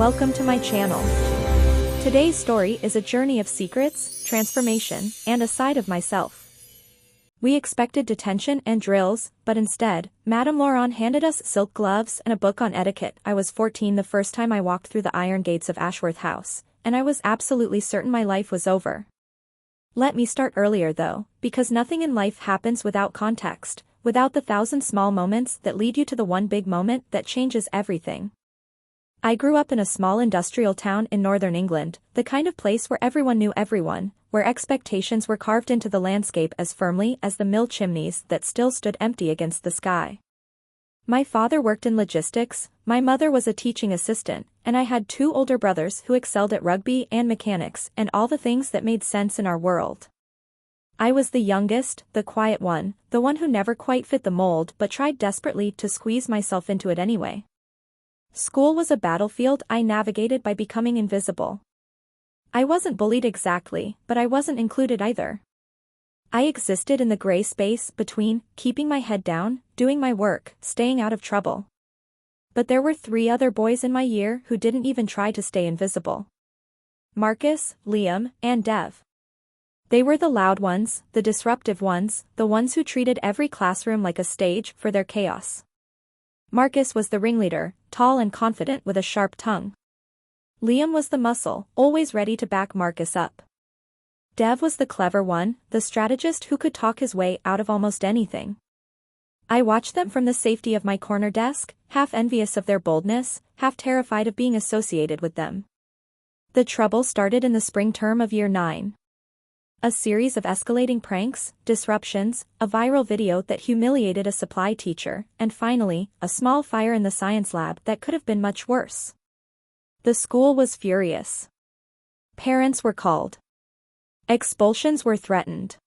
Welcome to my channel. Today's story is a journey of secrets, transformation, and a side of myself. We expected detention and drills, but instead, Madame Laurent handed us silk gloves and a book on etiquette. I was 14 the first time I walked through the iron gates of Ashworth House, and I was absolutely certain my life was over. Let me start earlier though, because nothing in life happens without context, without the thousand small moments that lead you to the one big moment that changes everything. I grew up in a small industrial town in northern England, the kind of place where everyone knew everyone, where expectations were carved into the landscape as firmly as the mill chimneys that still stood empty against the sky. My father worked in logistics, my mother was a teaching assistant, and I had two older brothers who excelled at rugby and mechanics and all the things that made sense in our world. I was the youngest, the quiet one, the one who never quite fit the mold but tried desperately to squeeze myself into it anyway. School was a battlefield I navigated by becoming invisible. I wasn't bullied exactly, but I wasn't included either. I existed in the gray space between keeping my head down, doing my work, staying out of trouble. But there were 3 other boys in my year who didn't even try to stay invisible. Marcus, Liam, and Dev. They were the loud ones, the disruptive ones, the ones who treated every classroom like a stage for their chaos. Marcus was the ringleader, tall and confident with a sharp tongue. Liam was the muscle, always ready to back Marcus up. Dev was the clever one, the strategist who could talk his way out of almost anything. I watched them from the safety of my corner desk, half envious of their boldness, half terrified of being associated with them. The trouble started in the spring term of year 9. A series of escalating pranks, disruptions, a viral video that humiliated a supply teacher, and finally, a small fire in the science lab that could have been much worse. The school was furious. Parents were called. Expulsions were threatened.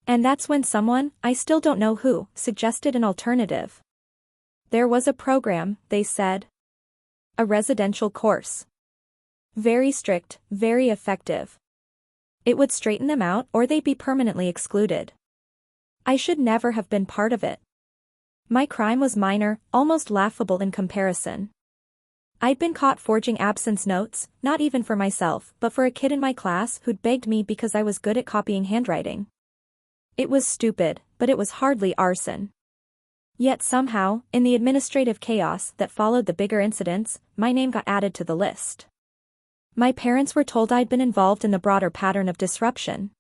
And that's when someone, I still don't know who, suggested an alternative. There was a program, they said. A residential course. Very strict, very effective. It would straighten them out or they'd be permanently excluded. I should never have been part of it. My crime was minor, almost laughable in comparison. I'd been caught forging absence notes, not even for myself, but for a kid in my class who'd begged me because I was good at copying handwriting. It was stupid, but it was hardly arson. Yet somehow, in the administrative chaos that followed the bigger incidents, my name got added to the list. My parents were told I'd been involved in the broader pattern of disruption.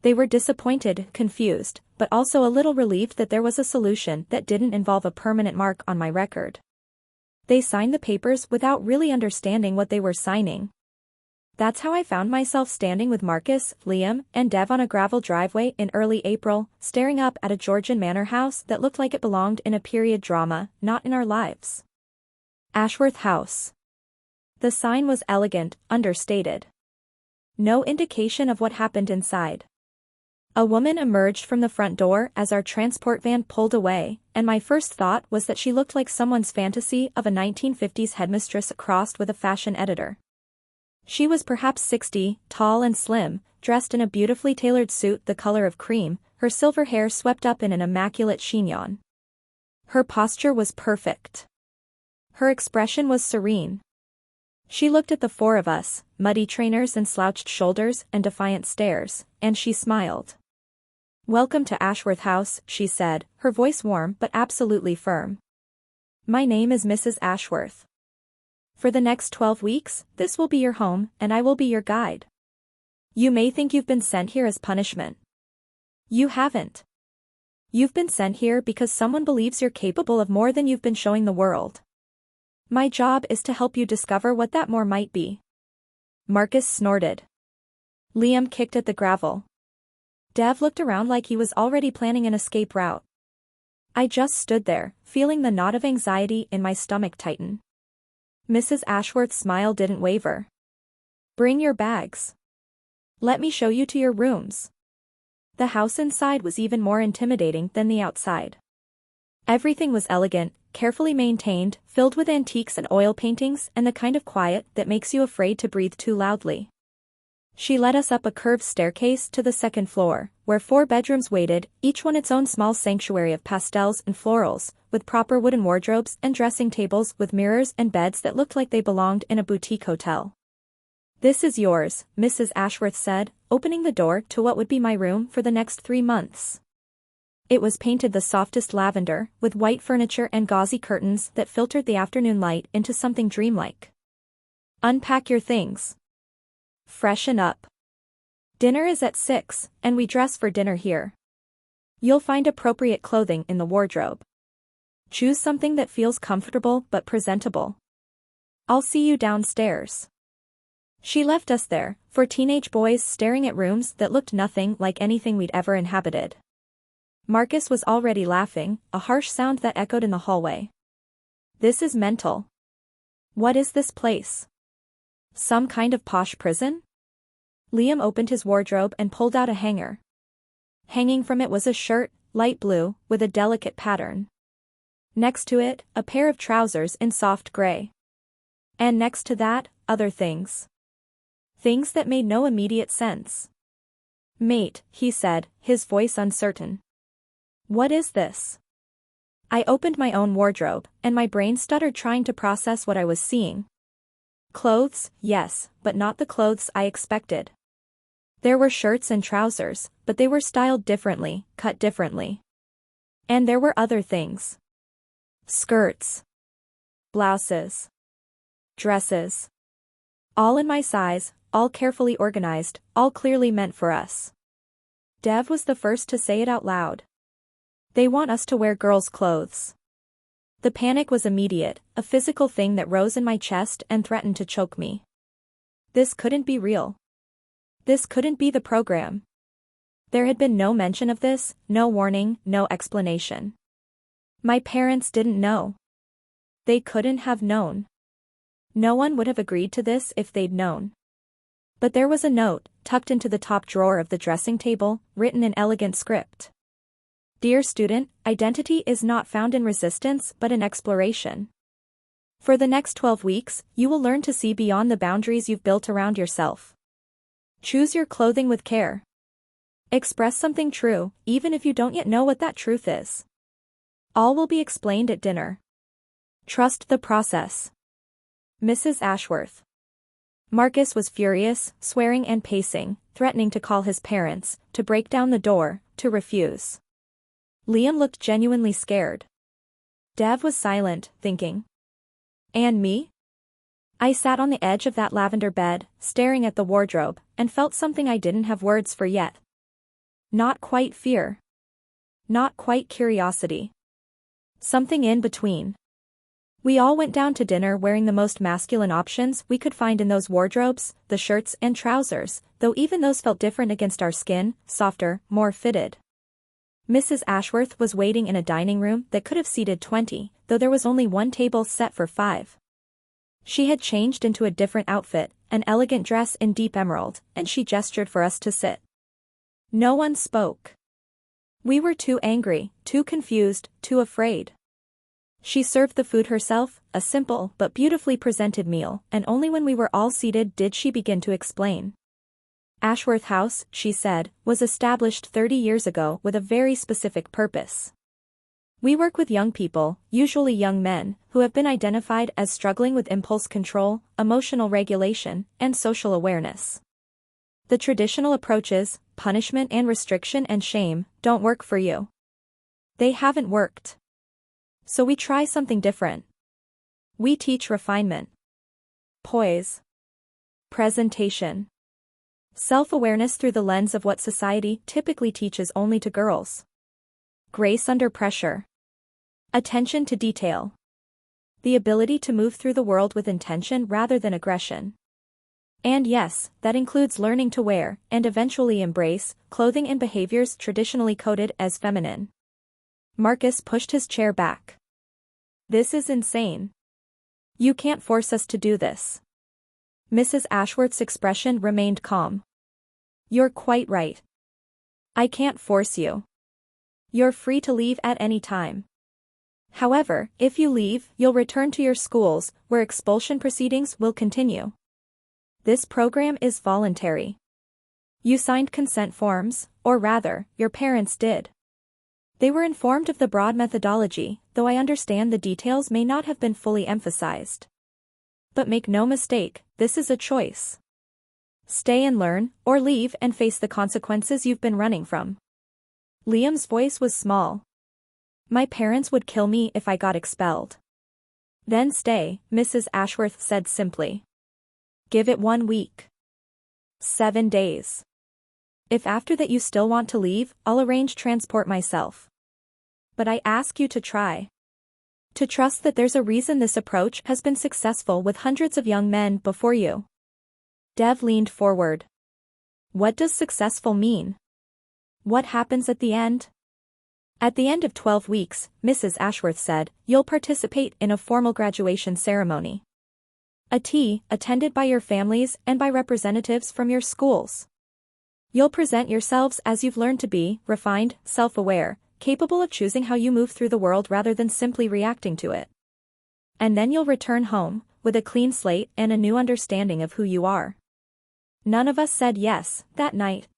They were disappointed, confused, but also a little relieved that there was a solution that didn't involve a permanent mark on my record. They signed the papers without really understanding what they were signing. That's how I found myself standing with Marcus, Liam, and Dev on a gravel driveway in early April, staring up at a Georgian manor house that looked like it belonged in a period drama, not in our lives. Ashworth House. The sign was elegant, understated. No indication of what happened inside. A woman emerged from the front door as our transport van pulled away, and my first thought was that she looked like someone's fantasy of a 1950s headmistress crossed with a fashion editor. She was perhaps 60, tall and slim, dressed in a beautifully tailored suit the color of cream, her silver hair swept up in an immaculate chignon. Her posture was perfect. Her expression was serene. She looked at the 4 of us, muddy trainers and slouched shoulders and defiant stares, and she smiled. "Welcome to Ashworth House," she said, her voice warm but absolutely firm. "My name is Mrs. Ashworth. For the next 12 weeks, this will be your home, and I will be your guide. You may think you've been sent here as punishment. You haven't. You've been sent here because someone believes you're capable of more than you've been showing the world. My job is to help you discover what that more might be." Marcus snorted. Liam kicked at the gravel. Dev looked around like he was already planning an escape route. I just stood there, feeling the knot of anxiety in my stomach tighten. Mrs. Ashworth's smile didn't waver. "Bring your bags. Let me show you to your rooms." The house inside was even more intimidating than the outside. Everything was elegant, carefully maintained, filled with antiques and oil paintings and the kind of quiet that makes you afraid to breathe too loudly. She led us up a curved staircase to the second floor, where 4 bedrooms waited, each one its own small sanctuary of pastels and florals, with proper wooden wardrobes and dressing tables with mirrors and beds that looked like they belonged in a boutique hotel. "This is yours," Mrs. Ashworth said, opening the door to what would be my room for the next 3 months. It was painted the softest lavender, with white furniture and gauzy curtains that filtered the afternoon light into something dreamlike. "Unpack your things. Freshen up. Dinner is at 6, and we dress for dinner here. You'll find appropriate clothing in the wardrobe. Choose something that feels comfortable but presentable. I'll see you downstairs." She left us there, 4 teenage boys staring at rooms that looked nothing like anything we'd ever inhabited. Marcus was already laughing, a harsh sound that echoed in the hallway. "This is mental. What is this place? Some kind of posh prison?" Liam opened his wardrobe and pulled out a hanger. Hanging from it was a shirt, light blue, with a delicate pattern. Next to it, a pair of trousers in soft gray. And next to that, other things. Things that made no immediate sense. "Mate," he said, his voice uncertain. "What is this?" I opened my own wardrobe, and my brain stuttered trying to process what I was seeing. Clothes, yes, but not the clothes I expected. There were shirts and trousers, but they were styled differently, cut differently. And there were other things. Skirts. Blouses. Dresses. All in my size, all carefully organized, all clearly meant for us. Dev was the first to say it out loud. "They want us to wear girls' clothes." The panic was immediate, a physical thing that rose in my chest and threatened to choke me. This couldn't be real. This couldn't be the program. There had been no mention of this, no warning, no explanation. My parents didn't know. They couldn't have known. No one would have agreed to this if they'd known. But there was a note, tucked into the top drawer of the dressing table, written in elegant script. "Dear student, identity is not found in resistance but in exploration. For the next 12 weeks, you will learn to see beyond the boundaries you've built around yourself. Choose your clothing with care. Express something true, even if you don't yet know what that truth is. All will be explained at dinner. Trust the process. Mrs. Ashworth." Marcus was furious, swearing and pacing, threatening to call his parents, to break down the door, to refuse. Liam looked genuinely scared. Dev was silent, thinking. And me? I sat on the edge of that lavender bed, staring at the wardrobe, and felt something I didn't have words for yet. Not quite fear. Not quite curiosity. Something in between. We all went down to dinner wearing the most masculine options we could find in those wardrobes, the shirts and trousers, though even those felt different against our skin, softer, more fitted. Mrs. Ashworth was waiting in a dining room that could have seated 20, though there was only one table set for 5. She had changed into a different outfit, an elegant dress in deep emerald, and she gestured for us to sit. No one spoke. We were too angry, too confused, too afraid. She served the food herself, a simple but beautifully presented meal, and only when we were all seated did she begin to explain. Ashworth House, she said, was established 30 years ago with a very specific purpose. We work with young people, usually young men, who have been identified as struggling with impulse control, emotional regulation, and social awareness. The traditional approaches, punishment and restriction and shame, don't work for you. They haven't worked. So we try something different. We teach refinement. Poise. Presentation. Self-awareness through the lens of what society typically teaches only to girls. Grace under pressure. Attention to detail. The ability to move through the world with intention rather than aggression. And yes, that includes learning to wear, and eventually embrace, clothing and behaviors traditionally coded as feminine. Marcus pushed his chair back. This is insane. You can't force us to do this. Mrs. Ashworth's expression remained calm. You're quite right. I can't force you. You're free to leave at any time. However, if you leave, you'll return to your schools, where expulsion proceedings will continue. This program is voluntary. You signed consent forms, or rather, your parents did. They were informed of the broad methodology, though I understand the details may not have been fully emphasized. But make no mistake, this is a choice. Stay and learn, or leave and face the consequences you've been running from. Liam's voice was small. My parents would kill me if I got expelled. Then stay, Mrs. Ashworth said simply. Give it 1 week. 7 days. If after that you still want to leave, I'll arrange transport myself. But I ask you to try. To trust that there's a reason this approach has been successful with hundreds of young men before you. Dev leaned forward. What does successful mean? What happens at the end? At the end of 12 weeks, Mrs. Ashworth said, you'll participate in a formal graduation ceremony. A tea, attended by your families and by representatives from your schools. You'll present yourselves as you've learned to be, refined, self-aware, capable of choosing how you move through the world rather than simply reacting to it. And then you'll return home, with a clean slate and a new understanding of who you are. None of us said yes, that night.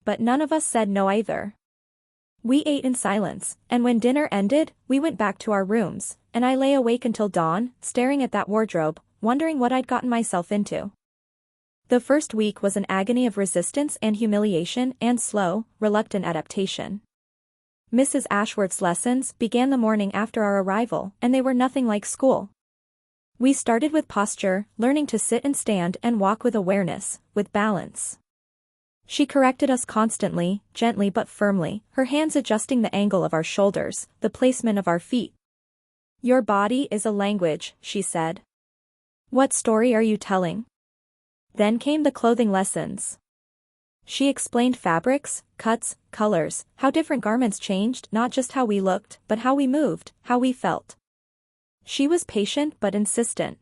But none of us said no either. We ate in silence, and when dinner ended, we went back to our rooms, and I lay awake until dawn, staring at that wardrobe, wondering what I'd gotten myself into. The first week was an agony of resistance and humiliation and slow, reluctant adaptation. Mrs. Ashworth's lessons began the morning after our arrival, and they were nothing like school. We started with posture, learning to sit and stand and walk with awareness, with balance. She corrected us constantly, gently but firmly, her hands adjusting the angle of our shoulders, the placement of our feet. Your body is a language, she said. What story are you telling? Then came the clothing lessons. She explained fabrics, cuts, colors, how different garments changed not just how we looked, but how we moved, how we felt. She was patient but insistent.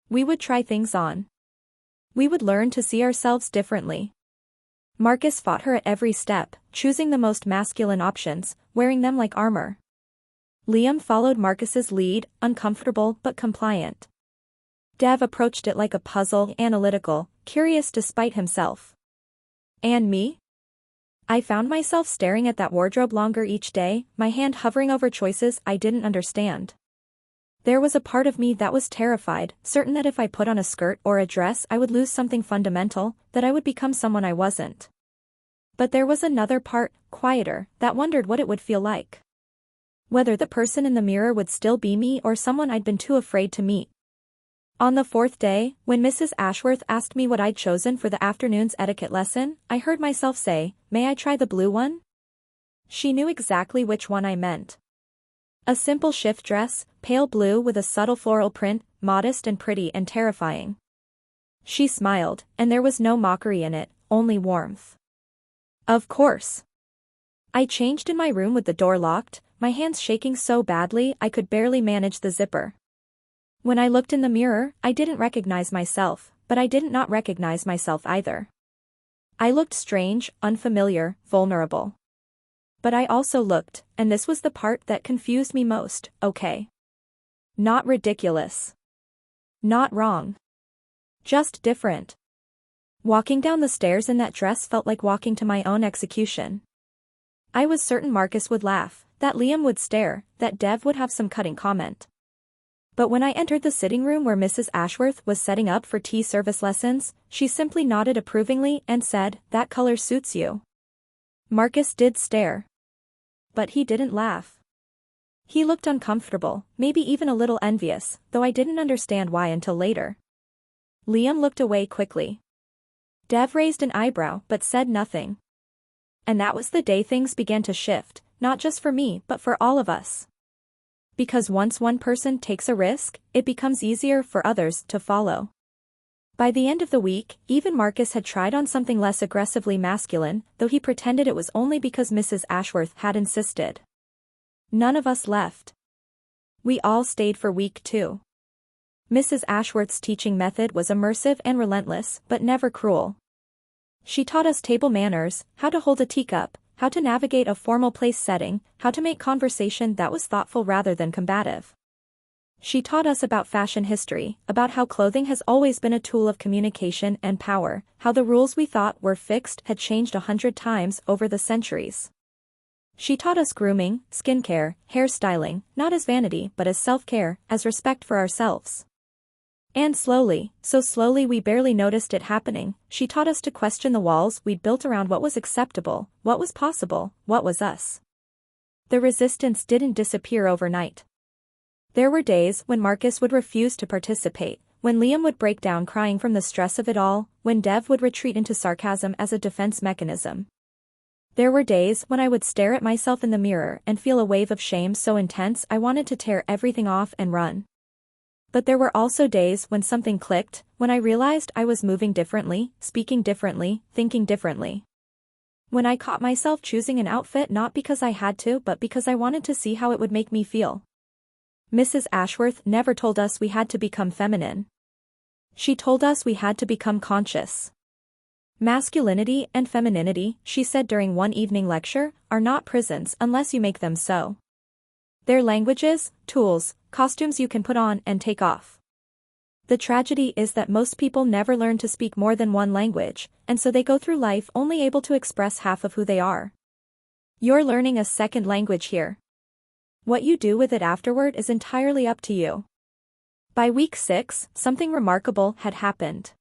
We would try things on. We would learn to see ourselves differently. Marcus fought her at every step, choosing the most masculine options, wearing them like armor. Liam followed Marcus's lead, uncomfortable but compliant. Dev approached it like a puzzle, analytical, curious despite himself. And me? I found myself staring at that wardrobe longer each day, my hand hovering over choices I didn't understand. There was a part of me that was terrified, certain that if I put on a skirt or a dress I would lose something fundamental, that I would become someone I wasn't. But there was another part, quieter, that wondered what it would feel like. Whether the person in the mirror would still be me or someone I'd been too afraid to meet. On the 4th day, when Mrs. Ashworth asked me what I'd chosen for the afternoon's etiquette lesson, I heard myself say, "May I try the blue one?" She knew exactly which one I meant. A simple shift dress, pale blue with a subtle floral print, modest and pretty and terrifying. She smiled, and there was no mockery in it, only warmth. Of course. I changed in my room with the door locked, my hands shaking so badly I could barely manage the zipper. When I looked in the mirror, I didn't recognize myself, but I didn't not recognize myself either. I looked strange, unfamiliar, vulnerable. But I also looked, and this was the part that confused me most, okay. Not ridiculous. Not wrong. Just different. Walking down the stairs in that dress felt like walking to my own execution. I was certain Marcus would laugh, that Liam would stare, that Dev would have some cutting comment. But when I entered the sitting room where Mrs. Ashworth was setting up for tea service lessons, she simply nodded approvingly and said, "That color suits you." Marcus did stare. But he didn't laugh. He looked uncomfortable, maybe even a little envious, though I didn't understand why until later. Liam looked away quickly. Dev raised an eyebrow but said nothing. And that was the day things began to shift, not just for me but for all of us. Because once one person takes a risk, it becomes easier for others to follow. By the end of the week, even Marcus had tried on something less aggressively masculine, though he pretended it was only because Mrs. Ashworth had insisted. None of us left. We all stayed for week 2. Mrs. Ashworth's teaching method was immersive and relentless, but never cruel. She taught us table manners, how to hold a teacup, how to navigate a formal place setting, how to make conversation that was thoughtful rather than combative. She taught us about fashion history, about how clothing has always been a tool of communication and power, how the rules we thought were fixed had changed 100 times over the centuries. She taught us grooming, skincare, hairstyling, not as vanity but as self-care, as respect for ourselves. And slowly, so slowly we barely noticed it happening, she taught us to question the walls we'd built around what was acceptable, what was possible, what was us. The resistance didn't disappear overnight. There were days when Marcus would refuse to participate, when Liam would break down crying from the stress of it all, when Dev would retreat into sarcasm as a defense mechanism. There were days when I would stare at myself in the mirror and feel a wave of shame so intense I wanted to tear everything off and run. But there were also days when something clicked, when I realized I was moving differently, speaking differently, thinking differently. When I caught myself choosing an outfit not because I had to but because I wanted to see how it would make me feel. Mrs. Ashworth never told us we had to become feminine. She told us we had to become conscious. Masculinity and femininity, she said during one evening lecture, are not prisons unless you make them so. They're languages, tools, costumes you can put on and take off. The tragedy is that most people never learn to speak more than one language, and so they go through life only able to express half of who they are. You're learning a second language here. What you do with it afterward is entirely up to you. By week 6, something remarkable had happened.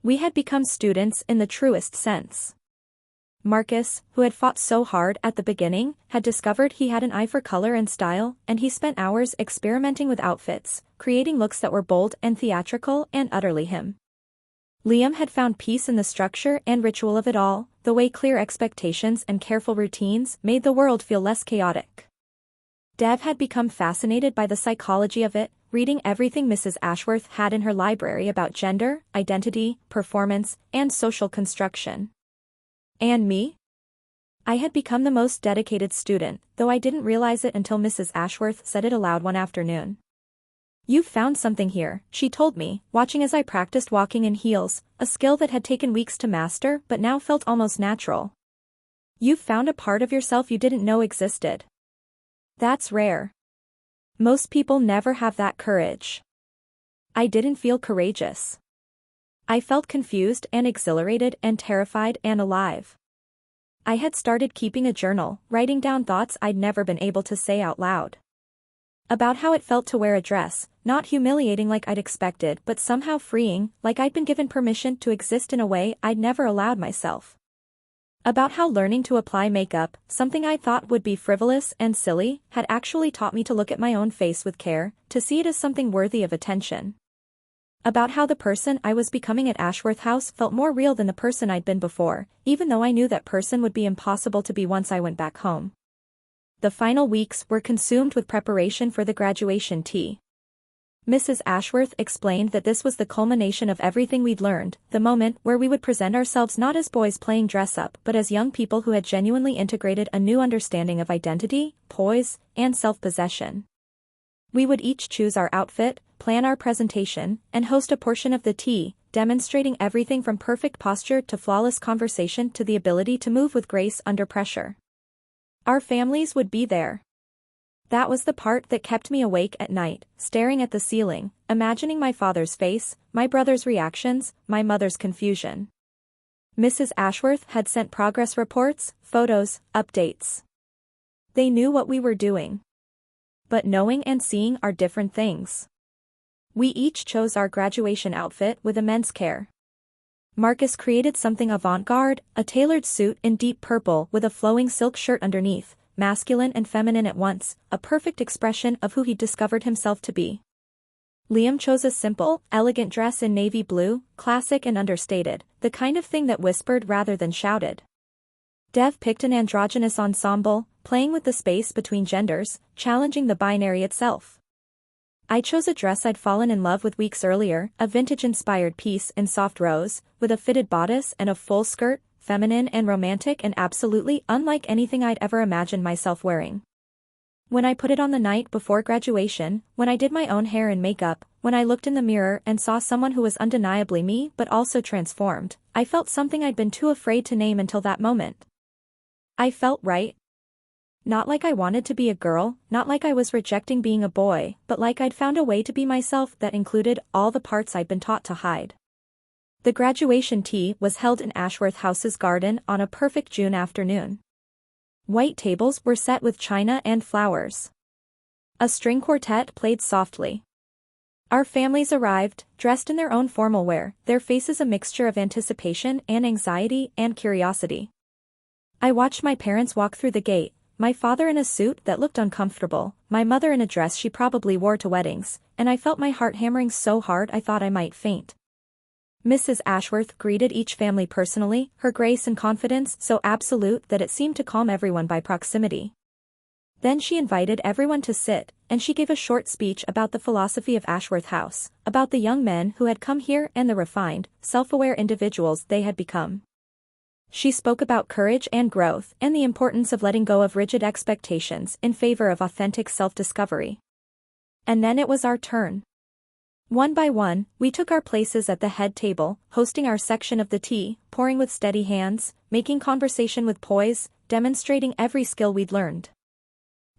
We had become students in the truest sense. Marcus, who had fought so hard at the beginning, had discovered he had an eye for color and style, and he spent hours experimenting with outfits, creating looks that were bold and theatrical and utterly him. Liam had found peace in the structure and ritual of it all, the way clear expectations and careful routines made the world feel less chaotic. Dev had become fascinated by the psychology of it, reading everything Mrs. Ashworth had in her library about gender, identity, performance, and social construction. And me? I had become the most dedicated student, though I didn't realize it until Mrs. Ashworth said it aloud one afternoon. "You've found something here," she told me, watching as I practiced walking in heels, a skill that had taken weeks to master but now felt almost natural. "You've found a part of yourself you didn't know existed. That's rare. Most people never have that courage." I didn't feel courageous. I felt confused and exhilarated and terrified and alive. I had started keeping a journal, writing down thoughts I'd never been able to say out loud. About how it felt to wear a dress, not humiliating like I'd expected but somehow freeing, like I'd been given permission to exist in a way I'd never allowed myself. About how learning to apply makeup, something I thought would be frivolous and silly, had actually taught me to look at my own face with care, to see it as something worthy of attention. About how the person I was becoming at Ashworth House felt more real than the person I'd been before, even though I knew that person would be impossible to be once I went back home. The final weeks were consumed with preparation for the graduation tea. Mrs. Ashworth explained that this was the culmination of everything we'd learned, the moment where we would present ourselves not as boys playing dress-up but as young people who had genuinely integrated a new understanding of identity, poise, and self-possession. We would each choose our outfit, plan our presentation, and host a portion of the tea, demonstrating everything from perfect posture to flawless conversation to the ability to move with grace under pressure. Our families would be there. That was the part that kept me awake at night, staring at the ceiling, imagining my father's face, my brother's reactions, my mother's confusion. Mrs. Ashworth had sent progress reports, photos, updates. They knew what we were doing. But knowing and seeing are different things. We each chose our graduation outfit with immense care. Marcus created something avant-garde, a tailored suit in deep purple with a flowing silk shirt underneath, masculine and feminine at once, a perfect expression of who he'd discovered himself to be. Liam chose a simple, elegant dress in navy blue, classic and understated, the kind of thing that whispered rather than shouted. Dev picked an androgynous ensemble, playing with the space between genders, challenging the binary itself. I chose a dress I'd fallen in love with weeks earlier, a vintage-inspired piece in soft rose, with a fitted bodice and a full skirt, feminine and romantic and absolutely unlike anything I'd ever imagined myself wearing. When I put it on the night before graduation, when I did my own hair and makeup, when I looked in the mirror and saw someone who was undeniably me but also transformed, I felt something I'd been too afraid to name until that moment. I felt right. Not like I wanted to be a girl, not like I was rejecting being a boy, but like I'd found a way to be myself that included all the parts I'd been taught to hide. The graduation tea was held in Ashworth House's garden on a perfect June afternoon. White tables were set with china and flowers. A string quartet played softly. Our families arrived, dressed in their own formal wear, their faces a mixture of anticipation and anxiety and curiosity. I watched my parents walk through the gate, my father in a suit that looked uncomfortable, my mother in a dress she probably wore to weddings, and I felt my heart hammering so hard I thought I might faint. Mrs. Ashworth greeted each family personally, her grace and confidence so absolute that it seemed to calm everyone by proximity. Then she invited everyone to sit, and she gave a short speech about the philosophy of Ashworth House, about the young men who had come here and the refined, self-aware individuals they had become. She spoke about courage and growth and the importance of letting go of rigid expectations in favor of authentic self-discovery. And then it was our turn. One by one, we took our places at the head table, hosting our section of the tea, pouring with steady hands, making conversation with poise, demonstrating every skill we'd learned.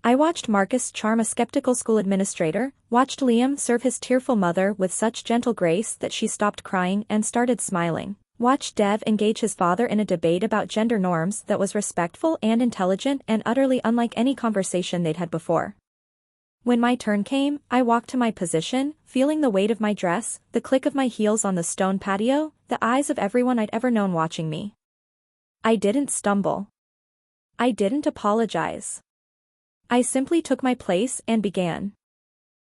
I watched Marcus charm a skeptical school administrator, watched Liam serve his tearful mother with such gentle grace that she stopped crying and started smiling, watched Dev engage his father in a debate about gender norms that was respectful and intelligent and utterly unlike any conversation they'd had before. When my turn came, I walked to my position, feeling the weight of my dress, the click of my heels on the stone patio, the eyes of everyone I'd ever known watching me. I didn't stumble. I didn't apologize. I simply took my place and began.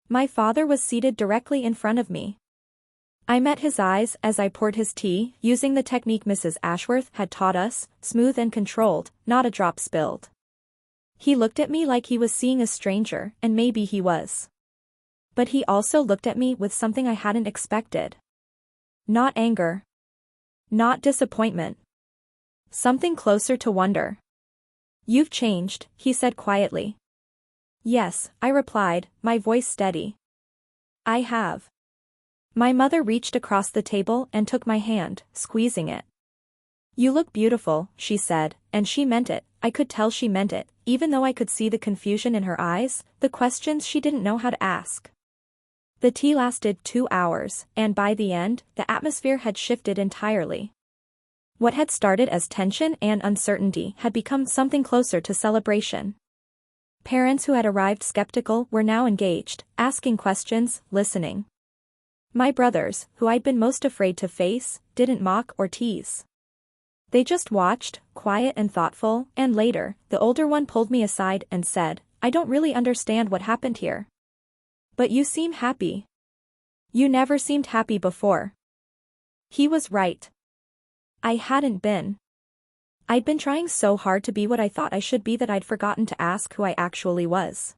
My father was seated directly in front of me. I met his eyes as I poured his tea, using the technique Mrs. Ashworth had taught us, smooth and controlled, not a drop spilled. He looked at me like he was seeing a stranger, and maybe he was. But he also looked at me with something I hadn't expected. Not anger. Not disappointment. Something closer to wonder. "You've changed," he said quietly. "Yes," I replied, my voice steady. "I have." My mother reached across the table and took my hand, squeezing it. "You look beautiful," she said, and she meant it. I could tell she meant it, even though I could see the confusion in her eyes, the questions she didn't know how to ask. The tea lasted 2 hours, and by the end, the atmosphere had shifted entirely. What had started as tension and uncertainty had become something closer to celebration. Parents who had arrived skeptical were now engaged, asking questions, listening. My brothers, who I'd been most afraid to face, didn't mock or tease. They just watched, quiet and thoughtful, and later, the older one pulled me aside and said, "I don't really understand what happened here. But you seem happy. You never seemed happy before." He was right. I hadn't been. I'd been trying so hard to be what I thought I should be that I'd forgotten to ask who I actually was.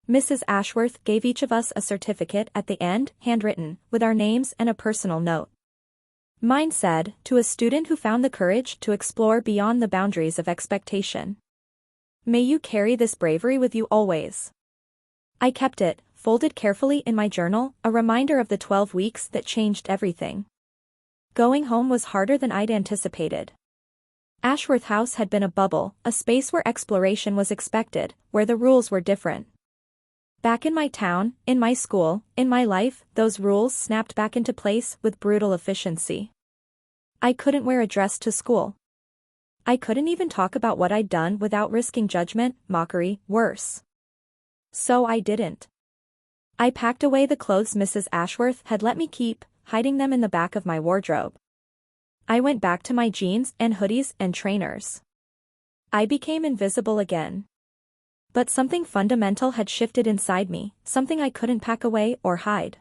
Mrs. Ashworth gave each of us a certificate at the end, handwritten, with our names and a personal note. Mine said, "To a student who found the courage to explore beyond the boundaries of expectation. May you carry this bravery with you always." I kept it, folded carefully in my journal, a reminder of the 12 weeks that changed everything. Going home was harder than I'd anticipated. Ashworth House had been a bubble, a space where exploration was expected, where the rules were different. Back in my town, in my school, in my life, those rules snapped back into place with brutal efficiency. I couldn't wear a dress to school. I couldn't even talk about what I'd done without risking judgment, mockery, worse. So I didn't. I packed away the clothes Mrs. Ashworth had let me keep, hiding them in the back of my wardrobe. I went back to my jeans and hoodies and trainers. I became invisible again. But something fundamental had shifted inside me, something I couldn't pack away or hide.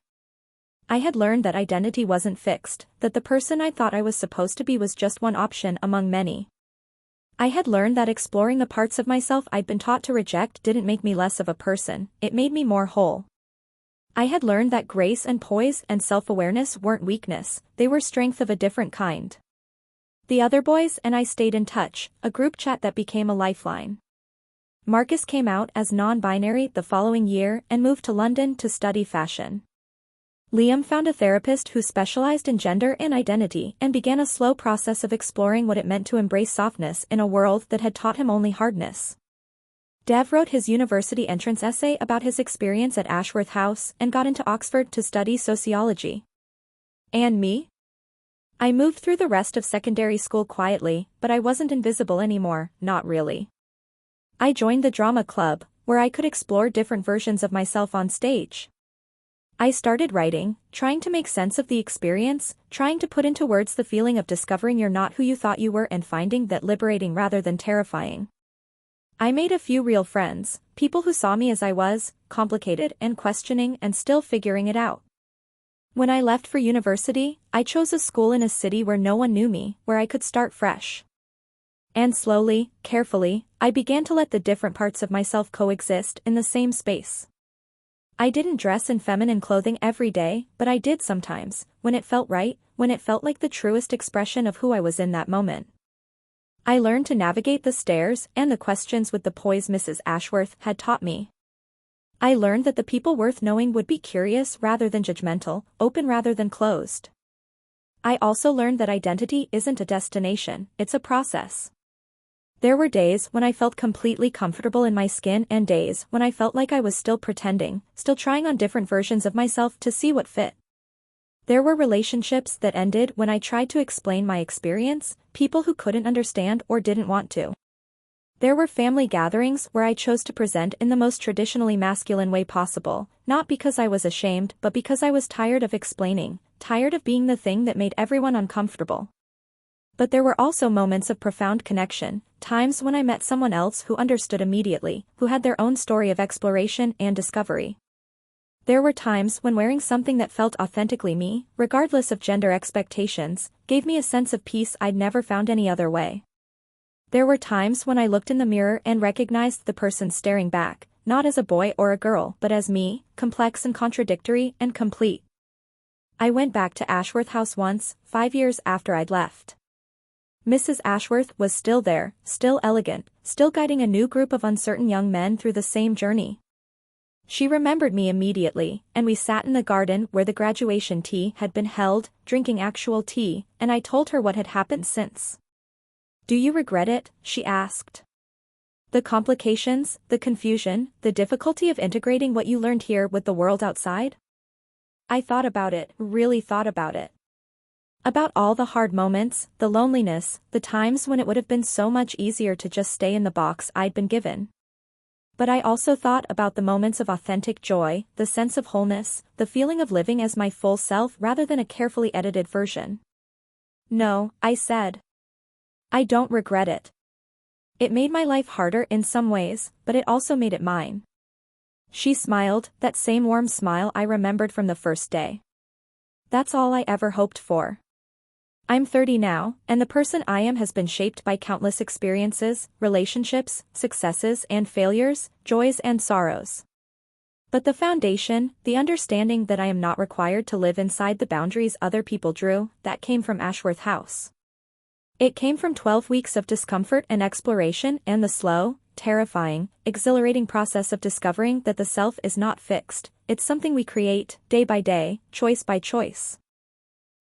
I had learned that identity wasn't fixed, that the person I thought I was supposed to be was just one option among many. I had learned that exploring the parts of myself I'd been taught to reject didn't make me less of a person, it made me more whole. I had learned that grace and poise and self-awareness weren't weakness, they were strength of a different kind. The other boys and I stayed in touch, a group chat that became a lifeline. Marcus came out as non-binary the following year and moved to London to study fashion. Liam found a therapist who specialized in gender and identity and began a slow process of exploring what it meant to embrace softness in a world that had taught him only hardness. Dev wrote his university entrance essay about his experience at Ashworth House and got into Oxford to study sociology. And me? I moved through the rest of secondary school quietly, but I wasn't invisible anymore, not really. I joined the drama club, where I could explore different versions of myself on stage. I started writing, trying to make sense of the experience, trying to put into words the feeling of discovering you're not who you thought you were and finding that liberating rather than terrifying. I made a few real friends, people who saw me as I was, complicated and questioning and still figuring it out. When I left for university, I chose a school in a city where no one knew me, where I could start fresh. And slowly, carefully, I began to let the different parts of myself coexist in the same space. I didn't dress in feminine clothing every day, but I did sometimes, when it felt right, when it felt like the truest expression of who I was in that moment. I learned to navigate the stares and the questions with the poise Mrs. Ashworth had taught me. I learned that the people worth knowing would be curious rather than judgmental, open rather than closed. I also learned that identity isn't a destination, it's a process. There were days when I felt completely comfortable in my skin and days when I felt like I was still pretending, still trying on different versions of myself to see what fit. There were relationships that ended when I tried to explain my experience, people who couldn't understand or didn't want to. There were family gatherings where I chose to present in the most traditionally masculine way possible, not because I was ashamed but because I was tired of explaining, tired of being the thing that made everyone uncomfortable. But there were also moments of profound connection, times when I met someone else who understood immediately, who had their own story of exploration and discovery. There were times when wearing something that felt authentically me, regardless of gender expectations, gave me a sense of peace I'd never found any other way. There were times when I looked in the mirror and recognized the person staring back, not as a boy or a girl but as me, complex and contradictory and complete. I went back to Ashworth House once, 5 years after I'd left. Mrs. Ashworth was still there, still elegant, still guiding a new group of uncertain young men through the same journey. She remembered me immediately, and we sat in the garden where the graduation tea had been held, drinking actual tea, and I told her what had happened since. "Do you regret it?" she asked. "The complications, the confusion, the difficulty of integrating what you learned here with the world outside?" I thought about it, really thought about it. About all the hard moments, the loneliness, the times when it would have been so much easier to just stay in the box I'd been given. But I also thought about the moments of authentic joy, the sense of wholeness, the feeling of living as my full self rather than a carefully edited version. "No," I said. "I don't regret it. It made my life harder in some ways, but it also made it mine." She smiled, that same warm smile I remembered from the first day. "That's all I ever hoped for." I'm 30 now, and the person I am has been shaped by countless experiences, relationships, successes and failures, joys and sorrows. But the foundation, the understanding that I am not required to live inside the boundaries other people drew, that came from Ashworth House. It came from 12 weeks of discomfort and exploration and the slow, terrifying, exhilarating process of discovering that the self is not fixed, it's something we create, day by day, choice by choice.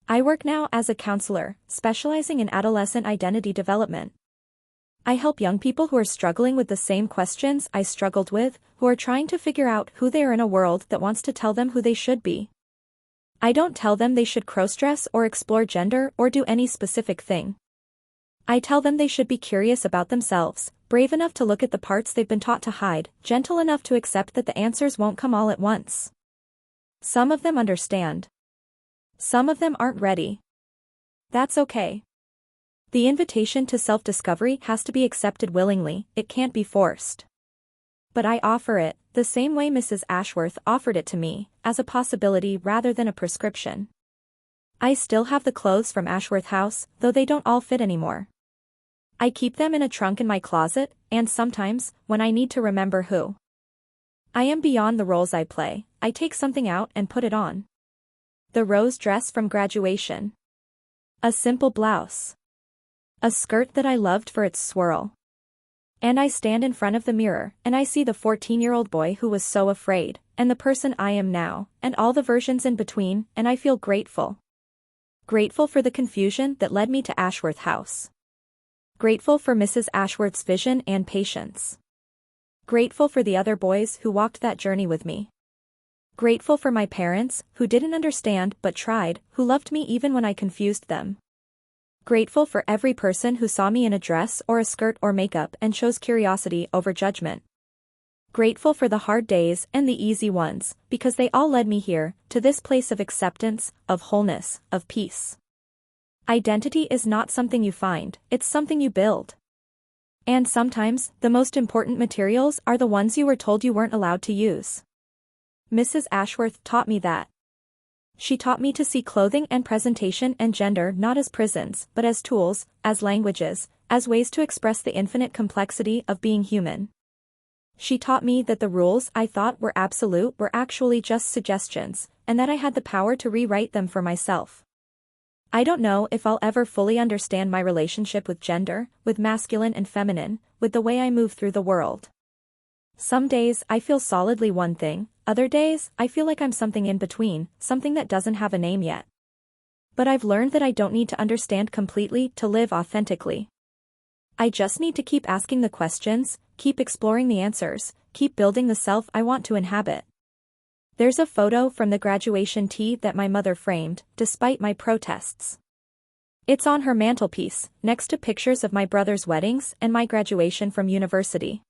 I work now as a counselor, specializing in adolescent identity development. I help young people who are struggling with the same questions I struggled with, who are trying to figure out who they are in a world that wants to tell them who they should be. I don't tell them they should crossdress or explore gender or do any specific thing. I tell them they should be curious about themselves, brave enough to look at the parts they've been taught to hide, gentle enough to accept that the answers won't come all at once. Some of them understand. Some of them aren't ready. That's okay. The invitation to self-discovery has to be accepted willingly, it can't be forced. But I offer it, the same way Mrs. Ashworth offered it to me, as a possibility rather than a prescription. I still have the clothes from Ashworth House, though they don't all fit anymore. I keep them in a trunk in my closet, and sometimes, when I need to remember who I am beyond the roles I play, I take something out and put it on. The rose dress from graduation. A simple blouse. A skirt that I loved for its swirl. And I stand in front of the mirror, and I see the 14-year-old boy who was so afraid, and the person I am now, and all the versions in between, and I feel grateful. Grateful for the confusion that led me to Ashworth House. Grateful for Mrs. Ashworth's vision and patience. Grateful for the other boys who walked that journey with me. Grateful for my parents, who didn't understand but tried, who loved me even when I confused them. Grateful for every person who saw me in a dress or a skirt or makeup and chose curiosity over judgment. Grateful for the hard days and the easy ones, because they all led me here, to this place of acceptance, of wholeness, of peace. Identity is not something you find, it's something you build. And sometimes, the most important materials are the ones you were told you weren't allowed to use. Mrs. Ashworth taught me that. She taught me to see clothing and presentation and gender not as prisons, but as tools, as languages, as ways to express the infinite complexity of being human. She taught me that the rules I thought were absolute were actually just suggestions, and that I had the power to rewrite them for myself. I don't know if I'll ever fully understand my relationship with gender, with masculine and feminine, with the way I move through the world. Some days I feel solidly one thing, other days I feel like I'm something in between, something that doesn't have a name yet. But I've learned that I don't need to understand completely to live authentically. I just need to keep asking the questions, keep exploring the answers, keep building the self I want to inhabit. There's a photo from the graduation tea that my mother framed, despite my protests. It's on her mantelpiece, next to pictures of my brother's weddings and my graduation from university.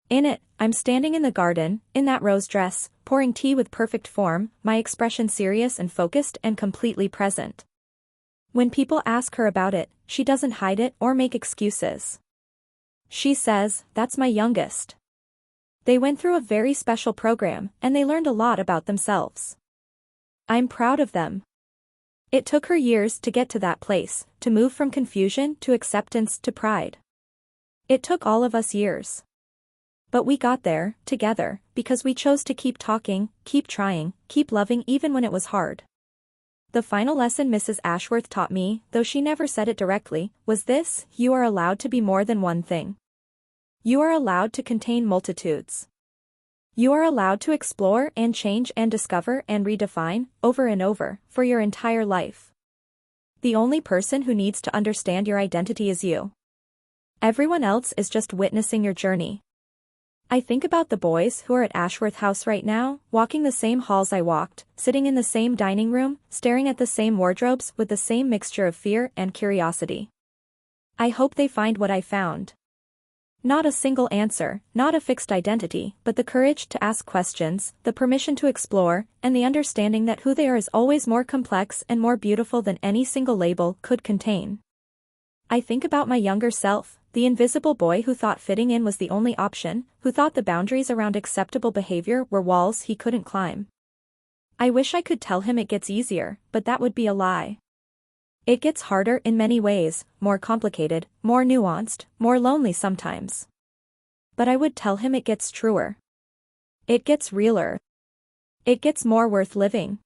In it, I'm standing in the garden, in that rose dress, pouring tea with perfect form, my expression serious and focused and completely present. When people ask her about it, she doesn't hide it or make excuses. She says, "That's my youngest. They went through a very special program, and they learned a lot about themselves. I'm proud of them." It took her years to get to that place, to move from confusion to acceptance to pride. It took all of us years. But we got there, together, because we chose to keep talking, keep trying, keep loving even when it was hard. The final lesson Mrs. Ashworth taught me, though she never said it directly, was this: you are allowed to be more than one thing. You are allowed to contain multitudes. You are allowed to explore and change and discover and redefine, over and over, for your entire life. The only person who needs to understand your identity is you. Everyone else is just witnessing your journey. I think about the boys who are at Ashworth House right now, walking the same halls I walked, sitting in the same dining room, staring at the same wardrobes with the same mixture of fear and curiosity. I hope they find what I found. Not a single answer, not a fixed identity, but the courage to ask questions, the permission to explore, and the understanding that who they are is always more complex and more beautiful than any single label could contain. I think about my younger self, the invisible boy who thought fitting in was the only option, who thought the boundaries around acceptable behavior were walls he couldn't climb. I wish I could tell him it gets easier, but that would be a lie. It gets harder in many ways, more complicated, more nuanced, more lonely sometimes. But I would tell him it gets truer. It gets realer. It gets more worth living.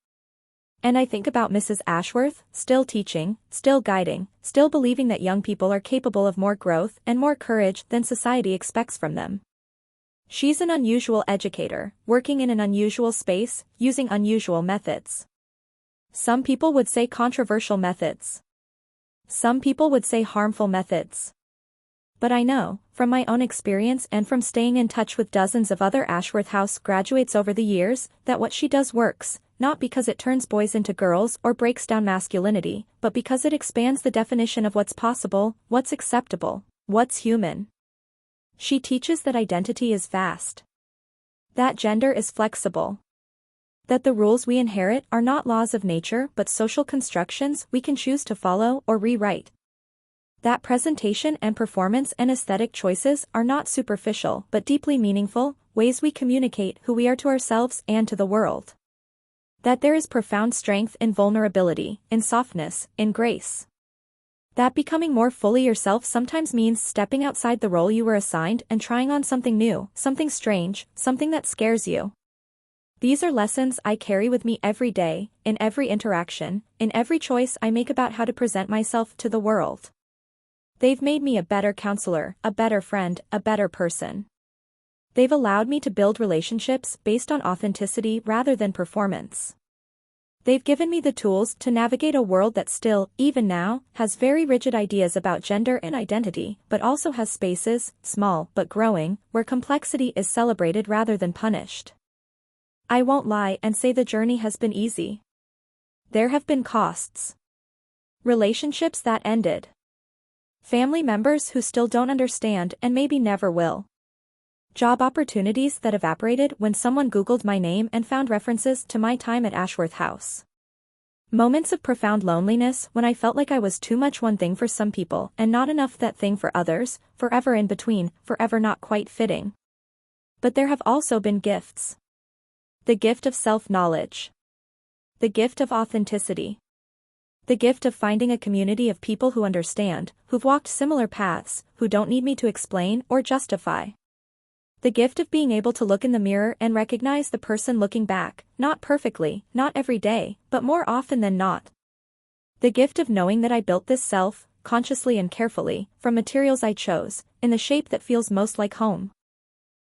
And I think about Mrs. Ashworth, still teaching, still guiding, still believing that young people are capable of more growth and more courage than society expects from them. She's an unusual educator, working in an unusual space, using unusual methods. Some people would say controversial methods. Some people would say harmful methods. But I know, from my own experience and from staying in touch with dozens of other Ashworth House graduates over the years, that what she does works, not because it turns boys into girls or breaks down masculinity, but because it expands the definition of what's possible, what's acceptable, what's human. She teaches that identity is vast. That gender is flexible. That the rules we inherit are not laws of nature but social constructions we can choose to follow or rewrite. That presentation and performance and aesthetic choices are not superficial but deeply meaningful, ways we communicate who we are to ourselves and to the world. That there is profound strength in vulnerability, in softness, in grace. That becoming more fully yourself sometimes means stepping outside the role you were assigned and trying on something new, something strange, something that scares you. These are lessons I carry with me every day, in every interaction, in every choice I make about how to present myself to the world. They've made me a better counselor, a better friend, a better person. They've allowed me to build relationships based on authenticity rather than performance. They've given me the tools to navigate a world that still, even now, has very rigid ideas about gender and identity, but also has spaces, small but growing, where complexity is celebrated rather than punished. I won't lie and say the journey has been easy. There have been costs. Relationships that ended. Family members who still don't understand and maybe never will. Job opportunities that evaporated when someone Googled my name and found references to my time at Ashworth House. Moments of profound loneliness when I felt like I was too much one thing for some people and not enough that thing for others, forever in between, forever not quite fitting. But there have also been gifts. The gift of self-knowledge. The gift of authenticity. The gift of finding a community of people who understand, who've walked similar paths, who don't need me to explain or justify. The gift of being able to look in the mirror and recognize the person looking back, not perfectly, not every day, but more often than not. The gift of knowing that I built this self, consciously and carefully, from materials I chose, in the shape that feels most like home.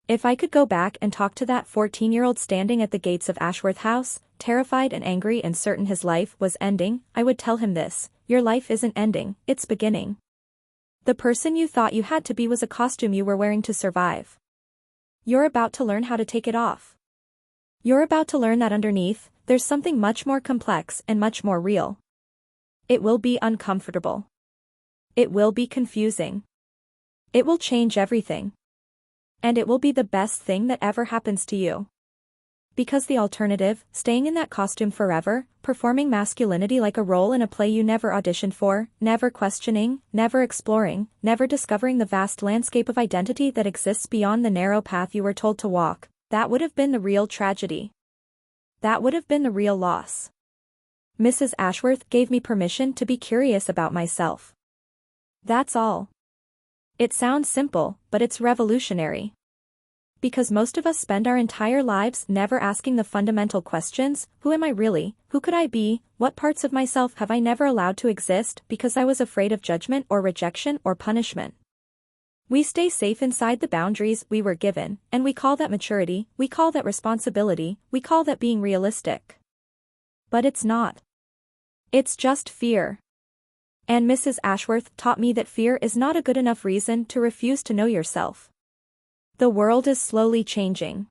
If I could go back and talk to that 14-year-old standing at the gates of Ashworth House, terrified and angry and certain his life was ending, I would tell him this: your life isn't ending, it's beginning. The person you thought you had to be was a costume you were wearing to survive. You're about to learn how to take it off. You're about to learn that underneath, there's something much more complex and much more real. It will be uncomfortable. It will be confusing. It will change everything. And it will be the best thing that ever happens to you. Because the alternative, staying in that costume forever, performing masculinity like a role in a play you never auditioned for, never questioning, never exploring, never discovering the vast landscape of identity that exists beyond the narrow path you were told to walk, that would have been the real tragedy. That would have been the real loss. Mrs. Ashworth gave me permission to be curious about myself. That's all. It sounds simple, but it's revolutionary. Because most of us spend our entire lives never asking the fundamental questions: who am I really, who could I be, what parts of myself have I never allowed to exist because I was afraid of judgment or rejection or punishment. We stay safe inside the boundaries we were given, and we call that maturity, we call that responsibility, we call that being realistic. But it's not. It's just fear. And Mrs. Ashworth taught me that fear is not a good enough reason to refuse to know yourself. The world is slowly changing.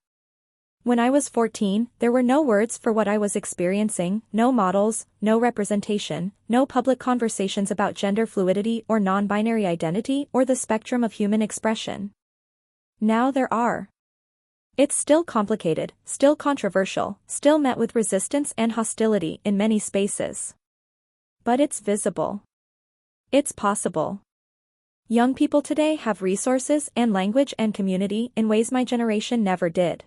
When I was 14, there were no words for what I was experiencing, no models, no representation, no public conversations about gender fluidity or non-binary identity or the spectrum of human expression. Now there are. It's still complicated, still controversial, still met with resistance and hostility in many spaces. But it's visible. It's possible. Young people today have resources and language and community in ways my generation never did.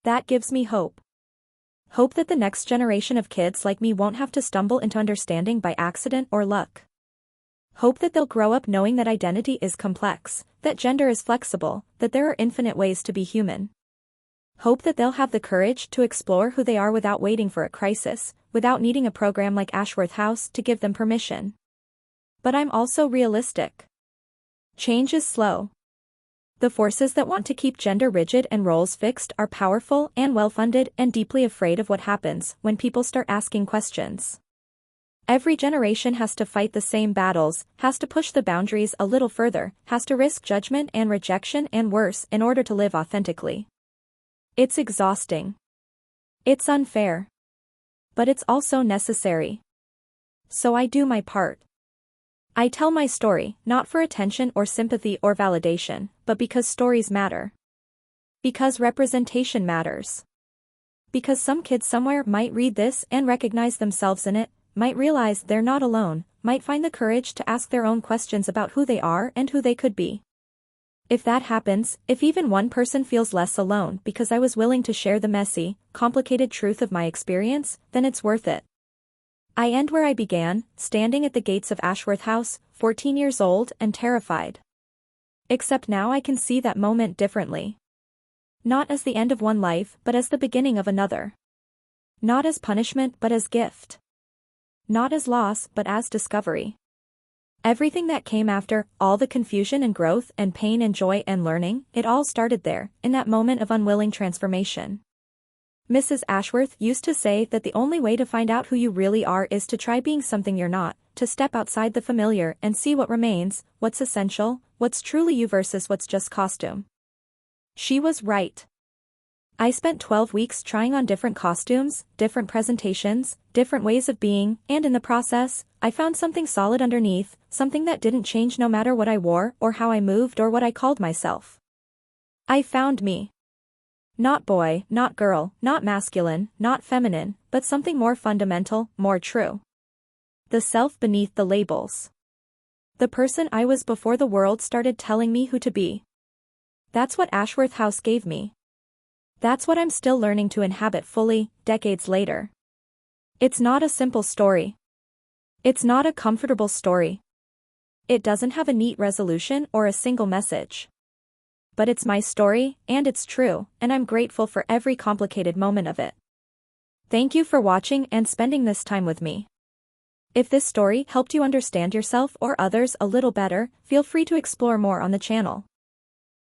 That gives me hope. Hope that the next generation of kids like me won't have to stumble into understanding by accident or luck. Hope that they'll grow up knowing that identity is complex, that gender is flexible, that there are infinite ways to be human. Hope that they'll have the courage to explore who they are without waiting for a crisis, without needing a program like Ashworth House to give them permission. But I'm also realistic. Change is slow. The forces that want to keep gender rigid and roles fixed are powerful and well-funded and deeply afraid of what happens when people start asking questions. Every generation has to fight the same battles, has to push the boundaries a little further, has to risk judgment and rejection and worse in order to live authentically. It's exhausting. It's unfair. But it's also necessary. So I do my part. I tell my story, not for attention or sympathy or validation, but because stories matter. Because representation matters. Because some kid somewhere might read this and recognize themselves in it, might realize they're not alone, might find the courage to ask their own questions about who they are and who they could be. If that happens, if even one person feels less alone because I was willing to share the messy, complicated truth of my experience, then it's worth it. I end where I began, standing at the gates of Ashworth House, 14 years old and terrified. Except now I can see that moment differently. Not as the end of one life, but as the beginning of another. Not as punishment, but as gift. Not as loss, but as discovery. Everything that came after, all the confusion and growth and pain and joy and learning, it all started there, in that moment of unwilling transformation. Mrs. Ashworth used to say that the only way to find out who you really are is to try being something you're not, to step outside the familiar and see what remains, what's essential, what's truly you versus what's just costume. She was right. I spent 12 weeks trying on different costumes, different presentations, different ways of being, and in the process, I found something solid underneath, something that didn't change no matter what I wore or how I moved or what I called myself. I found me. Not boy, not girl, not masculine, not feminine, but something more fundamental, more true. The self beneath the labels. The person I was before the world started telling me who to be. That's what Ashworth House gave me. That's what I'm still learning to inhabit fully, decades later. It's not a simple story. It's not a comfortable story. It doesn't have a neat resolution or a single message. But it's my story, and it's true, and I'm grateful for every complicated moment of it. Thank you for watching and spending this time with me. If this story helped you understand yourself or others a little better, feel free to explore more on the channel.